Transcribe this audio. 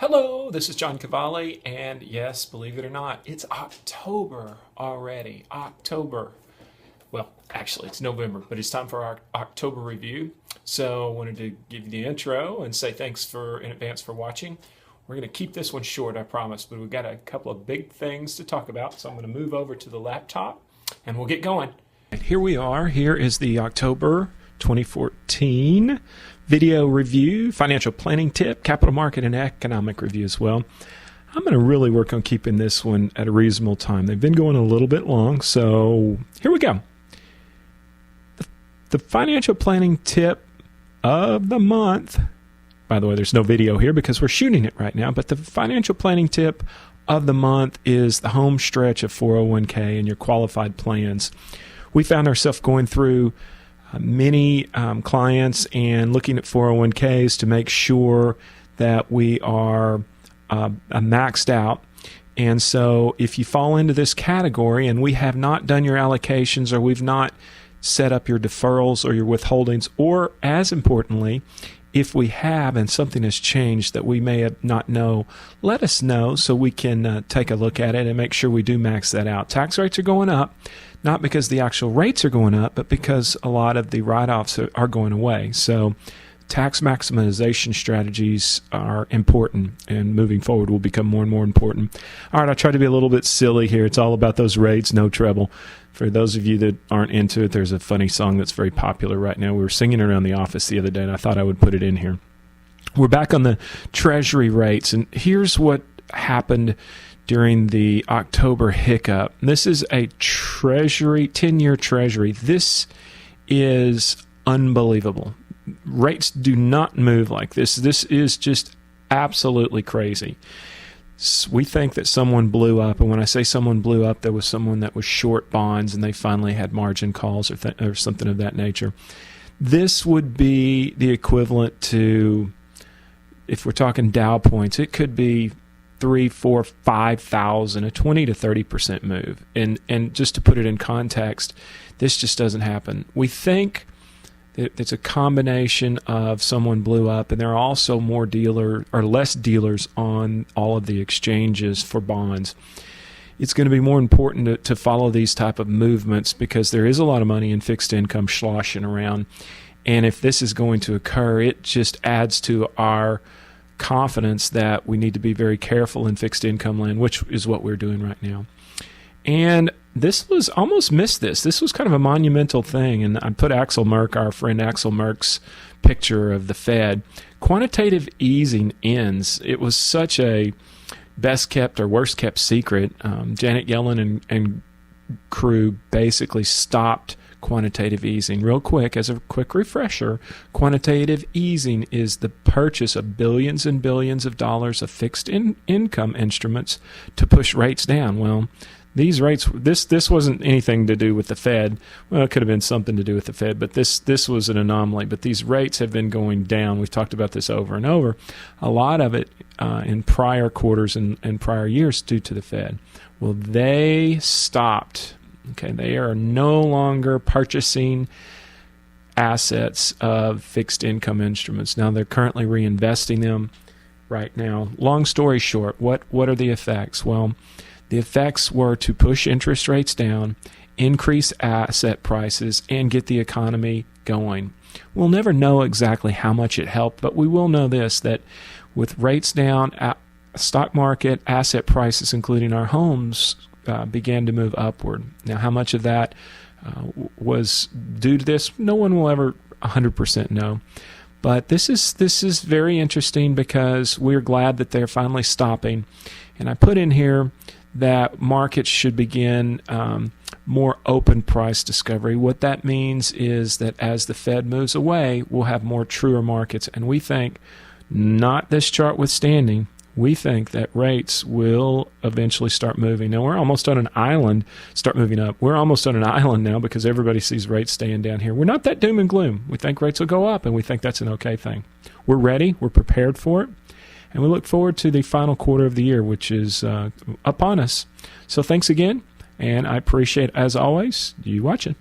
Hello, this is John Kvale, and yes, believe it or not, it's October already. October. Well, actually, it's November, but it's time for our October review. So I wanted to give you the intro and say thanks in advance for watching. We're going to keep this one short, I promise, but we've got a couple of big things to talk about, so I'm going to move over to the laptop, and we'll get going. And here we are. Here is the October 2014 video review, financial planning tip, capital market, and economic review as well. I'm going to really work on keeping this one at a reasonable time. They've been going a little bit long, so here we go. The financial planning tip of the month, by the way, there's no video here because we're shooting it right now, but the financial planning tip of the month is the home stretch of 401k and your qualified plans. We found ourselves going through many clients and looking at 401ks to make sure that we are maxed out. And so if you fall into this category and we have not done your allocations, or we've not set up your deferrals or your withholdings, or as importantly, if we have and something has changed that we may have not know, let us know so we can take a look at it and make sure we do max that out. Tax rates are going up, not because the actual rates are going up, but because a lot of the write-offs are going away. So tax maximization strategies are important, and moving forward will become more and more important. All right, I'll try to be a little bit silly here. It's all about those rates, no trouble. For those of you that aren't into it, there's a funny song that's very popular right now. We were singing it around the office the other day, and I thought I would put it in here. We're back on the Treasury rates, and here's what happened during the October hiccup. This is a Treasury, 10-year Treasury. This is unbelievable. Rates do not move like this. This is just absolutely crazy. We think that someone blew up, and when I say someone blew up, there was someone that was short bonds and they finally had margin calls or something of that nature. This would be the equivalent to, if we're talking Dow points, it could be 3, 4, 5,000, a 20 to 30% move. And just to put it in context, this just doesn't happen. We think it's a combination of someone blew up, and there are also more less dealers on all of the exchanges for bonds. It's going to be more important to follow these type of movements because there is a lot of money in fixed income sloshing around. And if this is going to occur, it just adds to our confidence that we need to be very careful in fixed income land, which is what we're doing right now. And this was almost missed this. This was kind of a monumental thing. And I put Axel Merck, our friend Axel Merck's picture of the Fed. Quantitative easing ends. It was such a best kept or worst kept secret. Janet Yellen and crew basically stopped quantitative easing. Real quick, as a quick refresher, quantitative easing is the purchase of billions and billions of dollars of fixed income instruments to push rates down. Well, these rates, this wasn't anything to do with the Fed. Well, it could have been something to do with the Fed, but this was an anomaly. But these rates have been going down. We've talked about this over and over. A lot of it in prior quarters and prior years due to the Fed. Well, they stopped. Okay, they are no longer purchasing assets of fixed income instruments. Now they're currently reinvesting them right now. Long story short, what are the effects? Well, the effects were to push interest rates down, increase asset prices, and get the economy going. We'll never know exactly how much it helped, but we will know this, that with rates down, stock market, asset prices, including our homes, began to move upward. Now, how much of that was due to this? No one will ever 100% know. But this is very interesting because we're glad that they're finally stopping. And I put in here that markets should begin more open price discovery. What that means is that as the Fed moves away, we'll have more truer markets. And we think, not this chart withstanding, we think that rates will eventually start moving. Now, we're almost on an island, start moving up. We're almost on an island now because everybody sees rates staying down here. We're not that doom and gloom. We think rates will go up, and we think that's an okay thing. We're ready. We're prepared for it. And we look forward to the final quarter of the year, which is upon us. So thanks again, and I appreciate, as always, you watching.